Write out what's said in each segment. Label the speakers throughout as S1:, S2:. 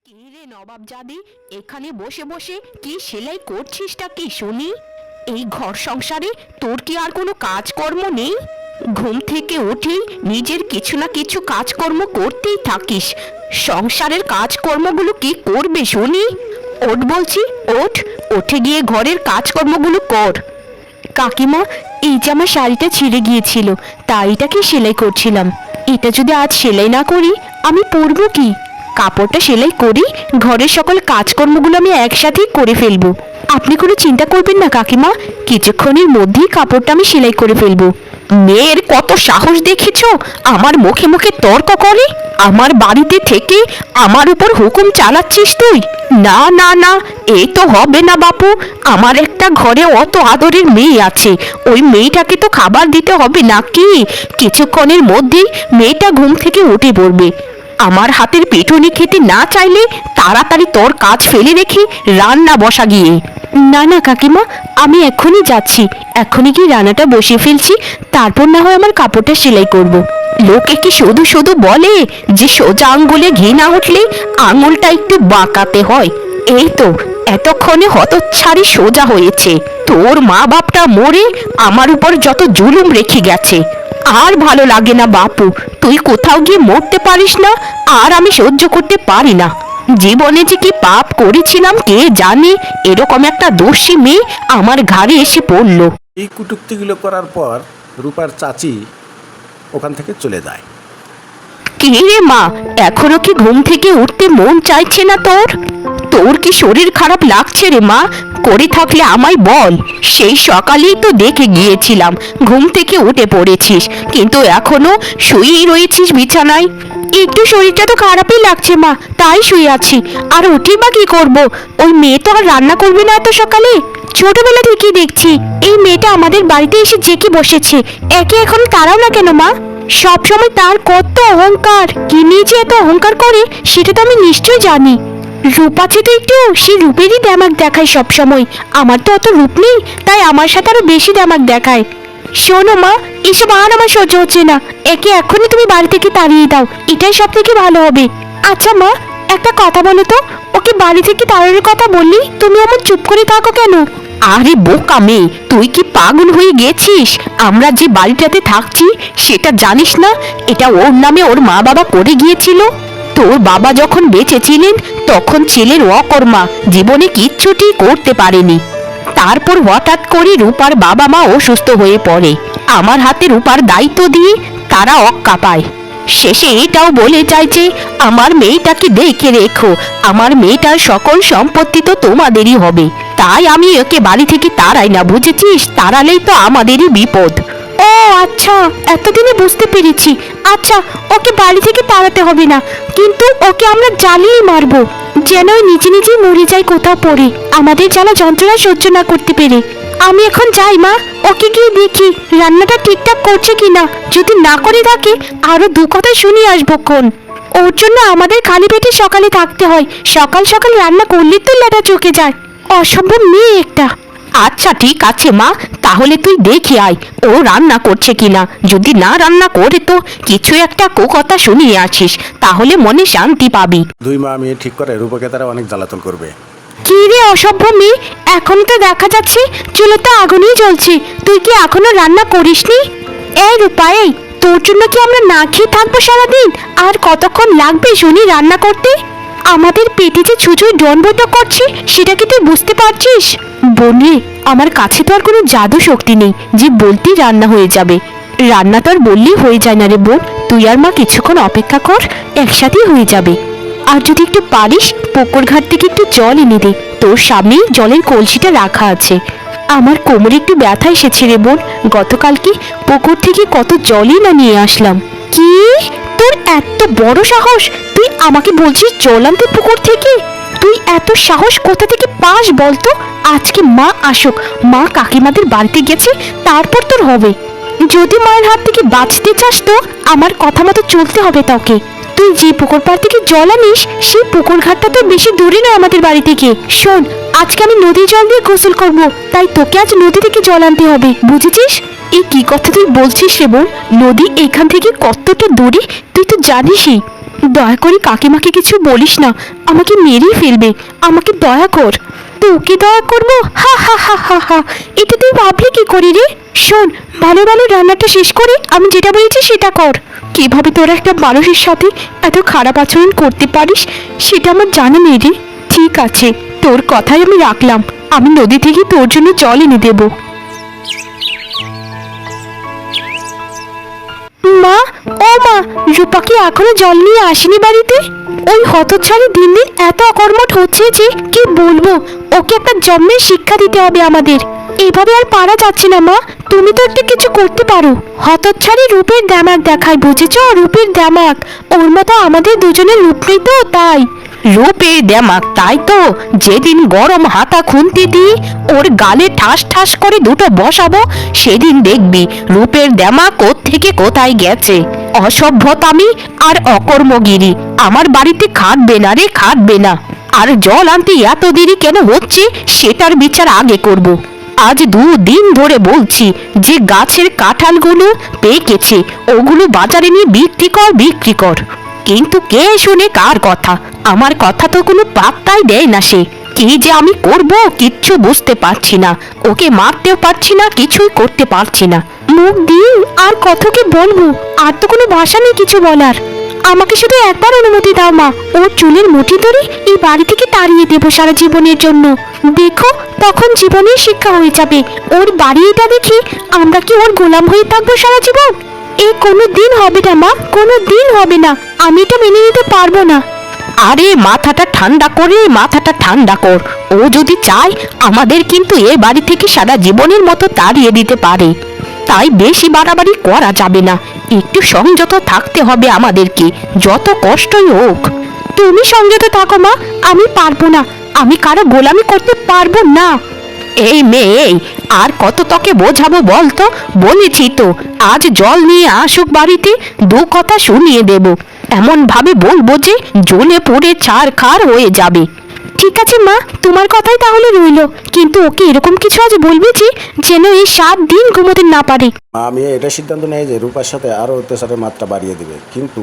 S1: কি রে নবাবজাদি, এখানে বসে বসে কি সেলাই করছিসটা কি শুনি? এই ঘর সংসারে তোর কি আর কোনো কাজকর্ম নেই? ঘুম থেকে উঠেই নিজের কিছু না কিছু কাজকর্ম করতেই থাকিস। সংসারের কাজকর্মগুলো কি করবে শুনি? ওঠ বলছি, ওঠ, উঠে গিয়ে ঘরের কাজকর্মগুলো কর। কাকিমা, এই যে আমার শাড়িটা ছিঁড়ে গিয়েছিল, তাই এটাকে সেলাই করছিলাম। এটা যদি আজ সেলাই না করি আমি পরবো কি? কাপড়টা সেলাই করি, ঘরের সকল কাজকর্মগুলো আমি একসাথেই করে ফেলবো। আপনি কোনো চিন্তা করবেন না কাকিমা, কিছুক্ষণের মধ্যেই কাপড়টা আমি সেলাই করে ফেলবো। মেয়ের কত সাহস দেখেছো, আমার মুখে মুখে তর্ক করে! আমার বাড়িতে থেকে আমার উপর হুকুম চালাচ্ছিস তুই? না না না, এই তো হবে না বাপু। আমার একটা ঘরে অত আদরের মেয়ে আছে, ওই মেয়েটাকে তো খাবার দিতে হবে নাকি? কিছুক্ষণের মধ্যেই মেয়েটা ঘুম থেকে উঠে পড়বে। আমার হাতের পেটুনি খেতে না চাইলে তাড়াতাড়ি তোর কাজ ফেলে রেখে রান্না বসা গিয়ে। না না কাকিমা, আমি এক্ষুনি যাচ্ছি, এক্ষুনি কি রান্নাটা বসিয়ে ফেলছি, তারপর না হয় আমার কাপড়টা সেলাই করব। লোকে কি শুধু শুধু বলে যে সোজা আঙ্গুলে ঘি না উঠলে আঙুলটা একটু বাঁকাতে হয়। এই তো এতক্ষণে হতচ্ছাড়ি সোজা হয়েছে। তোর মা বাপটা মরে আমার উপর যত জুলুম রেখে গেছে, আর ভালো লাগে না বাপু। তুই কোথাও গিয়ে মরতে পারিস না, আর আমি সহ্য করতে পারি না। জীবনে যে কি পাপ করেছিলাম কে জানে, এরকম একটা দোষী মেয়ে আমার ঘাড়ে এসে পড়লো।
S2: এই কটূক্তিগুলো করার পর রূপার চাচি ওখান থেকে চলে যায়।
S1: কি রে মা, এখনো কি ঘুম থেকে উঠতে মন চাইছে না তোর? তোর কি শরীর খারাপ লাগছে রে মা? করে থাকলে আমায় বল। সেই সকালেই তো দেখে গিয়েছিলাম ঘুম থেকে উঠে পড়েছিস, কিন্তু এখনো শুয়েই রয়েছিস বিছানায়। একটু শরীরটা তো খারাপই লাগছে মা, তাই শুয়ে আছি। আর উঠি বা কি করবো? ওই মেয়ে তো আর রান্না করবে না এত সকালে। ছোটবেলা থেকেই দেখছি এই মেয়েটা আমাদের বাড়িতে এসে জেকে বসেছে, একে এখন তারাও না কেন মা? সবসময় তার কত অহংকার, কি নিয়ে যে এত অহংকার করে সেটা তো আমি নিশ্চয় জানি। রূপ আছে তো একটু, সেই রূপেরই দ্যামাক দেখায় সব সময়। আমার তো অত রূপ নেই, তাই আমার সাথে আরো বেশি দ্যামাক দেখায়। শোনো মা, এসব আর আমার সহ্য হচ্ছে না, একে এখনই তুমি বাড়ি থেকে তাড়িয়ে দাও, এটাই সব থেকে ভালো হবে। আচ্ছা মা, একটা কথা বলো তো, ওকে বাড়ি থেকে তাড়ানোর কথা বললি তুমি এমন চুপ করে থাকো কেন? আরে বোকা মেয়ে, তুই কি পাগল হয়ে গেছিস? আমরা যে বাড়িটাতে থাকছি সেটা জানিস না? এটা ওর নামে ওর মা বাবা করে গিয়েছিল। তোর বাবা যখন বেঁচে ছিলেন তখন ছেলের অকর্মা, জীবনে কিচ্ছুটি করতে পারেনি। তারপর হঠাৎ করে রূপার বাবা মা অসুস্থ হয়ে পড়ে, আমার হাতে রূপার দায়িত্ব দিয়ে তারা অক্কা পায়। শেষে এটাও বলে যায় যে আমার মেয়েটাকে দেখে রেখো, আমার মেয়েটার সকল সম্পত্তি তো তোমাদেরই হবে। তাই আমি ওকে বাড়ি থেকে তাড়াই না, বুঝেছিস? তাড়ালেই তো আমাদেরই বিপদ। ও আচ্ছা, এতদিনে বুঝতে পেরেছি। আচ্ছা, ওকে বাড়ি থেকে তাড়াতে হবে না, কিন্তু ওকে আমরা জ্বালিয়ে মারবো, যেন নিজে নিজে মরে যায় কোথাও পড়ে, আমাদের জ্বালা যন্ত্রণা সহ্য না করতে পেরে। আমি এখন যাই মা, ওকে গিয়ে দেখি রান্নাটা ঠিকঠাক করছে কিনা। যদি না করে থাকে আরো দু কথা শুনে আসবো কোন। ওর জন্য আমাদের খালি পেটে সকালে থাকতে হয়, সকাল সকাল রান্না করলে তো লেটা চুকে যায়। অসম্ভব মেয়ে একটা। আচ্ছা ঠিক আছে মা, তাহলে তুই দেখে আয় ও রান্না করছে কিনা। যদি না রান্না করে তো কিছু একটা কথা শুনিয়ে আসিস, তাহলে মনে শান্তি পাবি।
S2: দুই মা মেয়ে ঠিক করে রূপাকে তারা অনেক জ্বালাতন করবে।
S1: কি রে অসভ্য মেয়ে, এখন তো দেখা যাচ্ছে চুলোতে আগুনই জ্বলছে, তুই কি এখনো রান্না করিসনি? এই রূপা, এই তোর জন্য কি আমরা না খেয়ে থাকবো সারাদিন? আর কতক্ষণ লাগবে শুনি রান্না করতে? আমাদের পেটে যে ছুঁচুই ডনবট করছে সেটা কি তুই বুঝতে পারছিস? বোনে, আমার কাছে তো আর কোনো জাদু শক্তি নেই যে বলতেই রান্না হয়ে যাবে। রান্না তো আর বললেই হয়ে যায় না রে বোন, তুই আর মা কিছুক্ষণ অপেক্ষা কর, একসাথেই হয়ে যাবে। আর যদি একটু পারিস পুকুর ঘাট থেকে একটু জল এনে দে, তোর সামনেই জলের কলসিটা রাখা আছে। আমার কোমরে একটু ব্যথা এসেছে রে বোন, গতকালকে পুকুর থেকে কত জলই না নিয়ে আসলাম। কি, তোর এত বড় সাহস, তুই আমাকে বলছিস জল আনতে পুকুর থেকে? তুই এত সাহস কোথা থেকে পাস বলতো? আজকে মা আসুক, মা কাকিমাদের বাড়িতে গেছে, তারপর তোর হবে। যদি মায়ের হাত থেকে বাঁচতে চাস তো আমার কথা মতো চলতে হবে তোকে। তুই যে পুকুর পাড় থেকে জল আনিস সেই পুকুর ঘাটটা তো বেশি দূরে নয় আমাদের বাড়ি থেকে। শোন, আজকে আমি নদীর জল দিয়ে গোসল করবো, তাই তোকে আজ নদী থেকে জল আনতে হবে, বুঝেছিস? এই কি কথা তুই বলছিস রে বোন? নদী এখান থেকে কতটা দূরে তুই তো জানিসই। দয়া করে কাকিমাকে কিছু বলিস না, আমাকে মেরেই ফেলবে। আমাকে দয়া কর। তোকে দয়া করবো? হা হা হা হা হা, এটা তুই ভাবলি কি করি রে? শোন, ভালো ভালো রান্নাটা শেষ করে আমি যেটা বলেছি সেটা কর। কিভাবে তোরা একটা মানুষের সাথে এত খারাপ আচরণ করতে পারিস সেটা আমার জানা নেই রে। ঠিক আছে, তোর কথাই আমি রাখলাম। আমি নদী থেকে তোর জন্য জল এনে দেবো। মা, ও মা, রূপা কি এখনো জল নিয়ে আসেনি বাড়িতে? ওই হতচ্ছাড়ি দিন দিন এত অকর্মঠ হচ্ছে যে কি বলবো। ওকে একটা জন্মের শিক্ষা দিতে হবে আমাদের। এভাবে আর পারা যাচ্ছে না মা, তুমি তো একটা কিছু করতে পারো। হতচ্ছাড়ি রূপের দামাক দেখায়, বুঝেছ? রূপের দামাক। ওর মতো আমাদের দুজনের রূপ নেই তো তাই। রূপের দামাক, তাই তো? যেদিন গরম হাতা খুন্তি দিয়ে ওর গালে ঠাস ঠাস করে দুটো বসাবো, সেদিন দেখবি রূপের দামাক থেকে কোথায় গেছে। অসভ্যতামি আর অকর্মগিরি আমার বাড়িতে খাটবে না রে, খাটবে না। আর জল আনতে এত দেরি কেন হচ্ছে সেটার বিচার আগে করব। আজ 2 দিন ধরে বলছি যে গাছের কাঁঠালগুলো পেকেছে, ওগুলো বাজারে নিয়ে বিক্রি কর, বিক্রি কর। কিন্তু কে শুনে কার কথা? আমার কথা তো কোনো পাত্তাই দেয় না সে। কি যে আমি করব কিচ্ছু বুঝতে পারছি না। ওকে মারতেও পারছি না, কিছুই করতে পারছি না। মুখ দিয়ে আর কত কি বলবো? আর তো কোনো ভাষা নেই কিছু বলার। আমাকে শুধু একবার অনুমতি দাও মা, ওর চুলের মুঠি ধরে এই বাড়ি থেকে তাড়িয়ে দেবো সারা জীবনের জন্য। দেখো, তখন জীবনের শিক্ষা হয়ে যাবে। ওর বাড়ি এটা দেখে আমরা কি ওর গোলাম হয়ে থাকবো সারা জীবন? এ কোনো দিন হবে না মা, কোনো দিন হবে না। আমি এটা মেনে নিতে পারবো না। আরে মাথাটা ঠান্ডা করে, মাথাটা ঠান্ডা কর। ও যদি চায় আমাদের কিন্তু এ বাড়ি থেকে সারা জীবনের মতো তাড়িয়ে দিতে পারে। তাই বেশি বাড়াবাড়ি করা যাবে না, একটু সংযত থাকতে হবে আমাদেরকে, যত কষ্টই হোক। তুমি সংযত থাকো মা, আমি পারবো না। আমি কারো গোলামি করতে পারবো না। এই মেয়ে, আর কত তোকে বোঝাবো বলতো? বলেছি তো আজ জল নিয়ে আসুক বাড়িতে, 2 কথা শুনিয়ে দেব। এমন ভাবে বলবো যে জ্বলে পুড়ে ছারখার হয়ে যাবে। ঠিক আছে মা, তোমার কথাই তাহলে রইলো। কিন্তু ওকে এরকম কিছু আজ বলবে যে যেন এই 7 দিন ঘুমোতে না পারে।
S2: আমি এটা সিদ্ধান্ত নেই যে রূপার সাথে আরও অত্যাচারের মাত্রা বাড়িয়ে দেবে, কিন্তু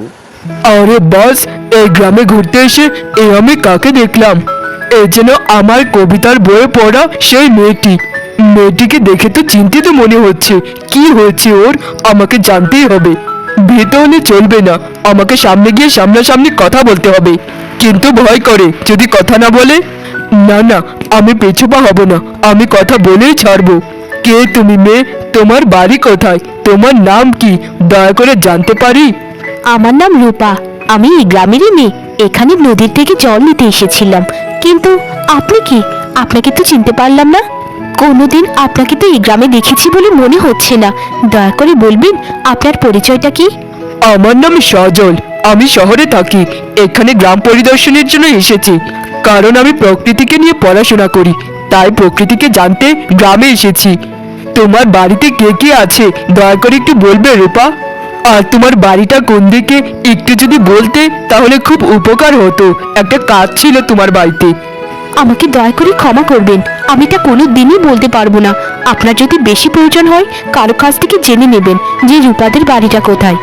S3: আরে বাস, এই গ্রামে ঘুরতে এসে আমি কাকে দেখলাম? এই যেন আমার কবিতার বইয়ে পড়া সেই মেয়েটি। মেয়েটিকে দেখে তো চিন্তিত মনে হচ্ছে। কি হয়েছে ওর? আমাকে জানতেই হবে। ভীত হলে চলবে না, আমাকে সামনে গিয়ে সামনাসামনি কথা বলতে হবে। কিন্তু ভয় করে যদি কথা না বলে। না না, আমি পেছপা হব না, আমি কথা বলেই ছাড়বো। কে তুমি মেয়ে? তোমার বাড়ি কোথায়? তোমার নাম কি দয়া করে জানতে পারি?
S1: আমার নাম রূপা, আমি এই গ্রামেরই মেয়ে। এখানে নদীর থেকে জল নিতে এসেছিলাম। কিন্তু আপনি কি? আপনাকে তো চিনতে পারলাম না। কোনোদিন আপনাকে তো এই গ্রামে দেখেছি বলে মনে হচ্ছে না। দয়া করে বলবেন আপনার পরিচয়টা কি?
S3: আমার নাম সজল, আমি শহরে থাকি। এখানে গ্রাম পরিদর্শনের জন্য এসেছি, কারণ আমি প্রকৃতিকে নিয়ে পড়াশোনা করি। তাই প্রকৃতিকে জানতে গ্রামে এসেছি। তোমার বাড়িতে কে কে আছে দয়া করে একটু বলবে রূপা? আর তোমার বাড়িটা কোন দিকে একটু যদি বলতে তাহলে খুব উপকার হতো। একটা কাজ ছিল তোমার বাড়িতে।
S1: আমাকে দয়া করে ক্ষমা করবেন, আমি এটা কোনো দিনই বলতে পারবো না। আপনার যদি বেশি প্রয়োজন হয় কারো কাছ থেকে জেনে নেবেন যে রূপাদের বাড়িটা কোথায়।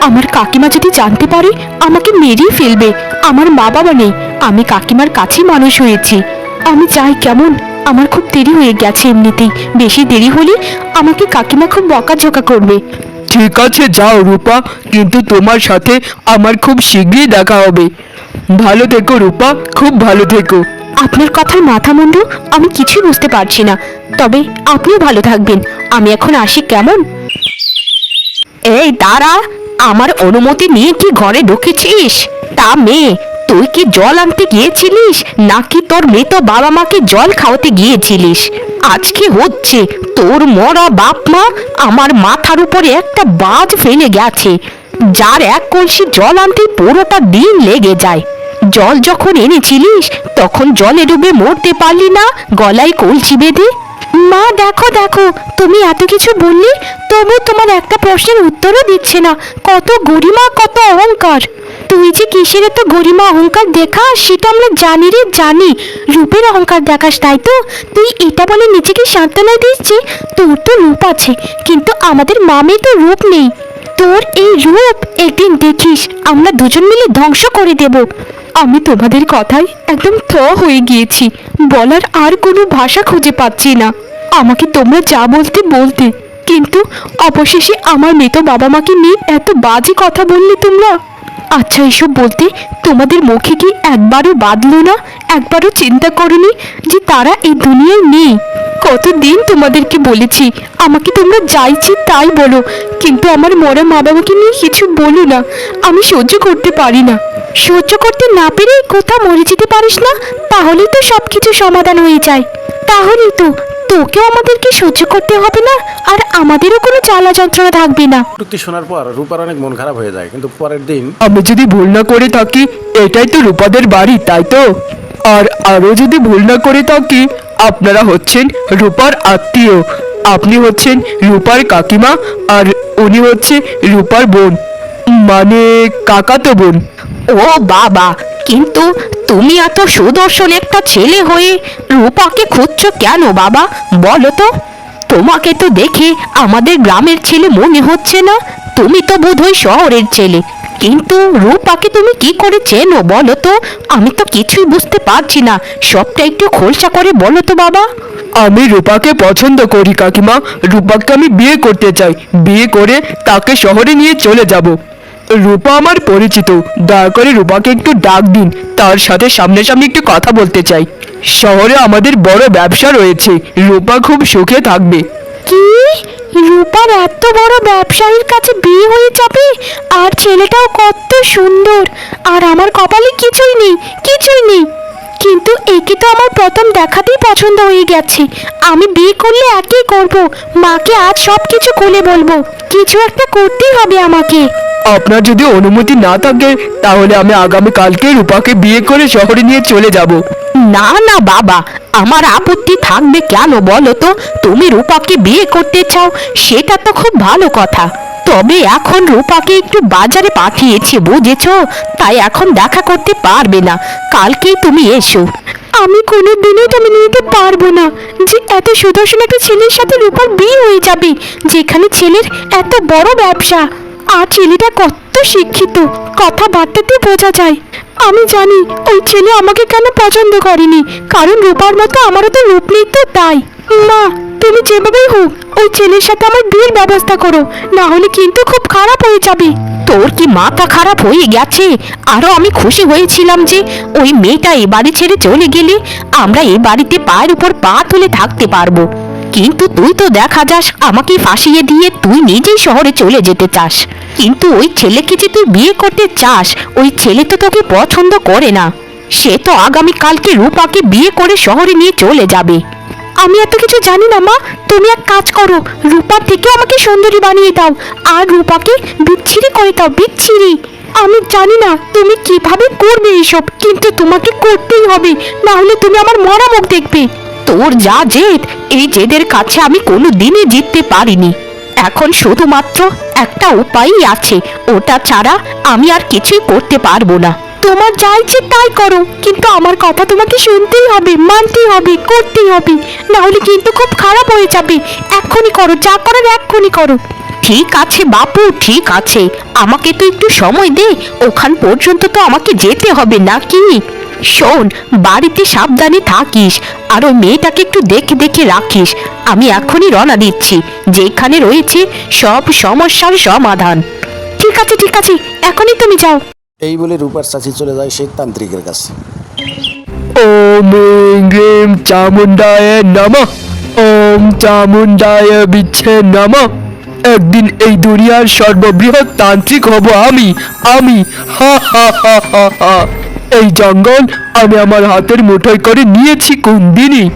S1: আমার কাকিমা যদি জানতে পারে আমাকে মেরেই ফেলবে। আমার মা বাবা নেই, আমি কাকিমার কাছেই মানুষ হয়েছি। আমি চাই কেমন, আমার খুব দেরি হয়ে গেছে এমনিতেই। বেশি দেরি হলে আমাকে কাকিমা খুব বকাঝকা করবে।
S3: ঠিক আছে, যাও রূপা, কিন্তু তোমার সাথে আমার খুব শীঘ্রই দেখা হবে। ভালো থেকো রূপা, খুব ভালো থেকো।
S1: আপনার কথার মাথা মুন্ডু আমি কিছুই বুঝতে পারছি না, তবে আপনিও ভালো থাকবেন। আমি এখন আসি কেমন? এই দাঁড়া, আমার অনুমতি নিয়ে কি ঘরে ঢুকেছিস? তা মেয়ে, তুই কি জল আনতে গিয়েছিলিস নাকি তোর মৃত বাবা মাকে জল খাওয়াতে গিয়েছিলিস? আজকে হচ্ছে তোর মরা বাপ মা আমার মাথার উপরে একটা বাজ ফেলে গেছে, যার 1 কলসি জল আনতে পুরোটা দিন লেগে যায়। জল যখন এনেছিলিস তখন জলে ডুবে মরতে পারলি না গলায় কলসি বেঁধে? মা দেখো দেখো, তুমি এত কিছু বললে তবু তোমার একটা প্রশ্নের উত্তরও দিচ্ছে না। কত গরিমা, কত অহংকার! তুই যে কিসের এত গরিমা অহংকার দেখা সেটা আমরা জানি রে, জানি। রূপের অহংকার দেখাস, তাই তো? তুই এটা বলে নিজেকে সান্ত্বনা দিচ্ছি তোর তো রূপ আছে, কিন্তু আমাদের মামে তো রূপ নেই। তোর এই রূপ একদিন দেখিস আমরা দুজন মিলে ধ্বংস করে দেব। আমি তোমাদের কথায় একদম হয়ে গিয়েছি, বলার আর কোনো ভাষা খুঁজে পাচ্ছি না। আমাকে তোমরা যা বলতে বলতে, কিন্তু অবশেষে আমার মৃত বাবা মাকে নিয়ে এত বাজে কথা বললে তোমরা। আচ্ছা, এসব বলতে তোমাদের মুখে কি একবারও বাঁধলো না? একবারও চিন্তা করনি যে তারা এই দুনিয়ায় নেই? কতদিন তোমাদেরকে বলেছি আমাকে তোমরা যাইছি তাই বলো, কিন্তু আমার মরা মা বাবাকে নিয়ে কিছু বলো না। আমি সহ্য করতে পারি না। সহ্য করতে না পেরে কোথাও মরে যেতে পারিস না, তাহলেই তো সব কিছু সমাধান হয়ে যায়। তাহলেই তো তোকেও আমাদেরকে সহ্য করতে হবে না, আর আমাদেরও কোনো জ্বালা যন্ত্রণা থাকবে না।
S2: কটূক্তি শোনার পর রূপার অনেক মন খারাপ হয়ে যায়, কিন্তু পরের দিন
S3: আমি যদি ভুল না করে থাকি এটাই তো রূপাদের বাড়ি, তাই তো? আর আরও যদি ভুল না করে থাকি আপনারা হচ্ছেন রূপার আত্মীয়। আপনি হচ্ছেন রূপার কাকিমা, আর উনি হচ্ছে রূপার বোন, মানে কাকাতো বোন।
S1: ও বাবা, কিন্তু তুমি এত সুদর্শন একটা ছেলে হয়ে রূপাকে খুঁজছো কেন বাবা, বলো তো? তোমাকে তো দেখে আমাদের গ্রামের ছেলে মনে হচ্ছে না, তুমি তো বোধহয় শহরের ছেলে। কিন্তু রূপাকে তুমি কি করে চেনো বলো তো? আমি তো কিছুই বুঝতে পারছি না, সবটা একটু খোলসা করে বলো তো বাবা।
S3: আমি রূপাকে পছন্দ করি কাকিমা, রূপাকে আমি বিয়ে করতে চাই, বিয়ে করে তাকে শহরে নিয়ে চলে যাব। রূপা আমার পরিচিত, দয়া করে রূপাকে একটু ডাক দিন, তার সাথে সামনাসামনি একটু কথা বলতে চাই। শহরে আমাদের বড় ব্যবসা রয়েছে, রূপা খুব সুখে থাকবে।
S1: কি, রূপার এত বড় ব্যবসায়ীর কাছে বিয়ে হয়ে যাবে? আর ছেলেটাও কত সুন্দর, আর আমার কপালে কিছুই নেই, কিছুই নেই। কিন্তু একে তো আমার প্রথম দেখাতেই পছন্দ হয়ে গেছে। আমি বিয়ে করলে একই করব, মাকে আজ সব কিছু খুলে বলবো। কিছু একটা করতেই হবে আমাকে।
S3: আপনার যদি অনুমতি না থাকে তাহলে আমি আগামীকালকে রূপাকে বিয়ে করে শহরে নিয়ে চলে যাব।
S1: না না বাবা, আমার আপত্তি থাকবে কেন বলো তো? তুমি রূপাকে বিয়ে করতে চাও সেটা তো খুব ভালো কথা, তবে এখন রূপাকে একটু বাজারে পাঠিয়েছি বুঝেছো, তাই এখন দেখা করতে পারবে না। কালকেই তুমি এসো। আমি কোনো দিনই তুমি নিতে পারবো না যে এত সুদর্শন একটা ছেলের সাথে রূপার বিয়ে হয়ে যাবে, যেখানে ছেলের এত বড় ব্যবসা, আর ছেলেটা কত শিক্ষিত, কথাবার্তাতে বোঝা যায়। আমি জানি ওই ছেলে আমাকে কেন পছন্দ করেনি, কারণ রূপার মতো আমারও তো রূপ নেই, তো তাই। মা, তুমি যেভাবেই হোক ওই ছেলের সাথে আমার বিয়ের ব্যবস্থা করো, না হলে কিন্তু খুব খারাপ হয়ে যাবে। তোর কি মাথা খারাপ হয়ে গেছে? আরো আমি খুশি হয়েছিলাম যে ওই মেয়েটা এ বাড়ি ছেড়ে চলে গেলে আমরা এ বাড়িতে পায়ের উপর পা তুলে থাকতে পারবো, কিন্তু তুই তো দেখা যাস আমাকে ফাঁসিয়ে দিয়ে তুই নিজেই শহরে চলে যেতে চাস। কিন্তু ওই ছেলেকে যে তুই বিয়ে করতে চাস, ওই ছেলে তো তোকে পছন্দ করে না। সে তো আগামীকালকে রূপাকে বিয়ে করে শহরে নিয়ে চলে যাবে। আমি এত কিছু জানি না মা, তুমি এক কাজ করো, রূপার থেকে আমাকে সুন্দরী বানিয়ে দাও, আর রূপাকে বিচ্ছিরি করে দাও, বিচ্ছিরি। আমি জানি না তুমি কিভাবে করবে এসব, কিন্তু তোমাকে করতেই হবে, না হলে তুমি আমার মরা মুখ দেখবে। তোর যা জেদ, এই জেদের কাছে আমি কোনো দিনই জিততে পারিনি। এখন শুধুমাত্র একটা উপায়ই আছে, ওটা ছাড়া আমি আর কিছুই করতে পারবো না। তোমার যা ইচ্ছে তাই করো, কিন্তু আমার কথা তোমাকে শুনতেই হবে, মানতেই হবে, করতেই হবে, না হলে কিন্তু খুব খারাপ হয়ে যাবে। এক্ষুনি করো, যা করার এক্ষুনি করো। ঠিক আছে বাপু, ঠিক আছে, আমাকে তো একটু সময় দে, ওখান পর্যন্ত তো আমাকে যেতে হবে নাকি। শোন, বাড়িতে সাবধানে থাকিস, আর ওই মেয়েটাকে একটু দেখে দেখে রাখিস। আমি এখনই রওনা দিচ্ছি, যেখানে রয়েছে সব সমস্যার সমাধান। ঠিক আছে ঠিক আছে, এখনই তুমি যাও।
S2: এই বলে রূপার চাচি চলে যায় সেই তান্ত্রিকের কাছে।
S3: ওম গ্রিম চামুন্ডায় নমঃ, ওম চামুন্ডায় বিচ্ছে নমঃ। একদিন এই দুনিয়ার সর্ববৃহৎ তান্ত্রিক হব আমি, আমি। হা হা হা হা হা। এই জঙ্গল আমি আমার হাতের মুঠোয় করে নিয়েছি কোন দিনই,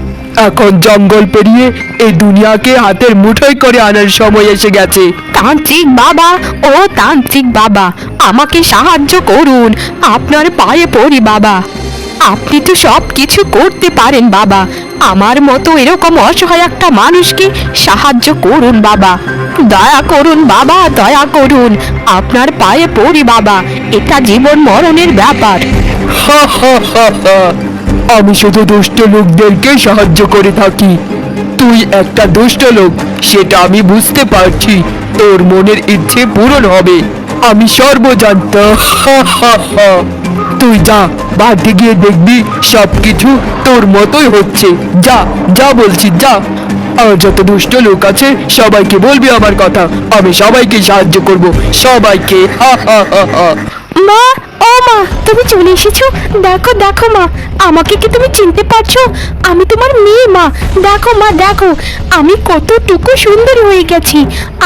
S3: এখন জঙ্গল পেরিয়ে এই দুনিয়াকে হাতের মুঠোয় করে আনার সময় এসে গেছে।
S1: তান্ত্রিক বাবা, ও তান্ত্রিক বাবা, আমাকে সাহায্য করুন, আপনার পায়ে পড়ি বাবা। আপনি তো সব কিছু করতে পারেন বাবা, আমার মতো এরকম অসহায় একটা মানুষকে সাহায্য করুন বাবা। দয়া করুন বাবা, দয়া করুন, আপনার পায়ে পড়ি বাবা, এটা জীবন মরণের ব্যাপার।
S3: হা হা হা হা। আমি শুধু দুষ্ট লোকদেরকে সাহায্য করে থাকি। তুই একটা দুষ্ট লোক, সেটা আমি বুঝতে পারছি। তোর মনের ইচ্ছে পূরণ হবে, আমি সর্বজান্ত। হা হা হা। তুই যা, বাড়িতে গিয়ে দেখবি সবকিছু তোর মতোই হচ্ছে। যা যা বলছি, যা। আর যত দুষ্ট লোক আছে সবাইকে বলবি আমার কথা, আমি সবাইকে সাহায্য করব, সবাইকে। হা হা হা হা।
S1: মা, ও মা, তুমি চলে এসেছো। দেখো দেখো মা, আমাকে কি তুমি চিনতে পারছো? আমি তোমার মেয়ে মা। দেখো মা, দেখো আমি কতটুকু সুন্দরী হয়ে গেছি।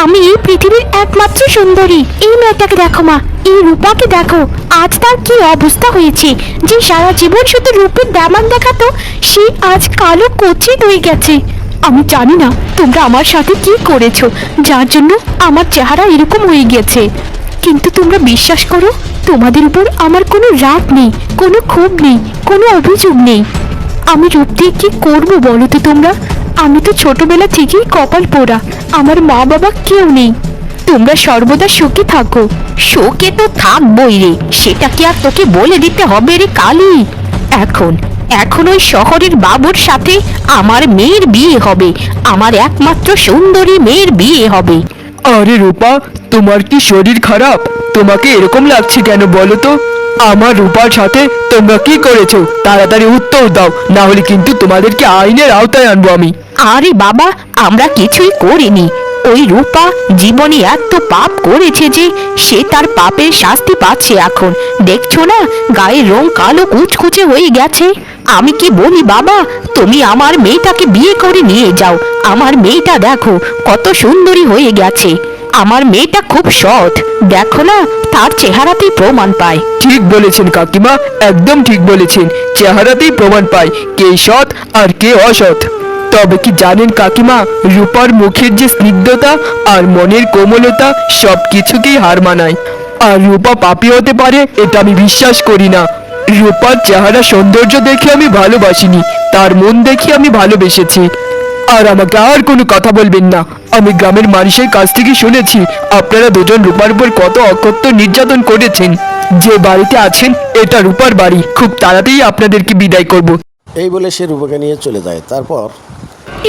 S1: আমি এই পৃথিবীর একমাত্র সুন্দরী। এই মেয়েটাকে দেখো মা, এই রূপাকে দেখো, আজ তার কি অবস্থা হয়েছে। যে সারা জীবন শুধু রূপের দামান দেখাতো, সে আজ কালো কুৎসিত হয়ে গেছে। আমি জানি না তোমরা আমার সাথে কি করেছো, যার জন্য আমার চেহারা এরকম হয়ে গেছে। কিন্তু তোমরা বিশ্বাস করো, তোমাদের উপর আমার কোনো রাগ নেই, কোনো ক্ষোভ নেই, কোনো অভিযোগ নেই। আমি রূপ দিয়ে কি করবো বলো তো তোমরা? আমি তো ছোটবেলা থেকেই কপাল পোড়া, আমার মা বাবা কেউ নেই। তোমরা সর্বদা সুখে থাকো। সুখে তো থাকবই রে, সেটা কি আর তোকে বলে দিতে হবে রে কালী? এখন ওই শহরের বাবুর সাথে আমার মেয়ের বিয়ে হবে, আমার একমাত্র সুন্দরী মেয়ের বিয়ে হবে।
S3: আরে রূপা, তোমার কি শরীর খারাপ? তোমাকে এরকম লাগছে কেন বলো তো? আমার রূপার সাথে তোমরা কি করেছো? তাড়াতাড়ি উত্তর দাও, না হলে কিন্তু তোমাদেরকে আইনের আওতায় আনবো আমি।
S1: আরে বাবা, আমরা কিছুই করিনি। ওই রূপা জীবনে এত পাপ করেছে যে সে তার পাপের শাস্তি পাচ্ছে এখন। দেখছো না, গায়ের রং কালো কুচকুচে হয়ে গেছে। আমি কি বলি বাবা, তুমি আমার মেয়েটাকে বিয়ে করে নিয়ে যাও। আমার মেয়েটা দেখো কত সুন্দরী হয়ে গেছে। আমার মেয়েটা খুব সৎ, দেখো না, তার চেহারাতেই প্রমাণ পায়।
S3: ঠিক বলেছেন কাকিমা, একদম ঠিক বলেছেন। চেহারাতেই প্রমাণ পায় কে সৎ আর কে অসৎ। তবে কি জানেন কাকিমা, রূপার মুখের যে স্নিগ্ধতা আর মনের কোমলতা সব কিছুকেই হার মানায়। আর রূপা পাপী হতে পারে এটা আমি বিশ্বাস করি না। রূপার চেহারা সৌন্দর্য দেখে আমি ভালোবাসিনি, তার মন দেখে আমি ভালোবেসেছি। আর আমাকে আর কোনো কথা বলবেন না। আমি গ্রামের মানুষের কাছ থেকে শুনেছি আপনারা দুজন রূপার উপর কত অকথ্য নির্যাতন করেছেন। যে বাড়িতে আছেন এটা রূপার বাড়ি, খুব তাড়াতাড়ি আপনাদেরকে বিদায় করব।
S2: এই বলে সে রূপাকে নিয়ে চলে যায়। তারপর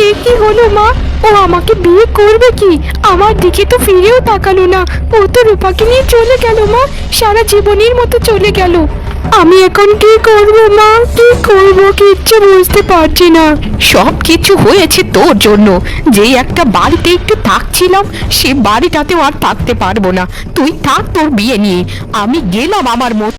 S1: এ কি হলো মা? ও আমাকে বিয়ে করবে কি? আমার দিকে তো ফিরেও তাকালো না। ও তো রূপাকে নিয়ে চলে গেল মা, সারা জীবনের মতো চলে গেল। আমি এখন কি করব মা, কি করব কিচ্ছু বুঝতে পারছি না। সব কিছু হয়েছে তোর জন্য। যেই একটা বাড়িতে একটু থাকছিলাম, সে বাড়িটাতেও আর থাকতে পারবো না। তুই থাক তোর বিয়ে নিয়ে, আমি গেলাম আমার মতো।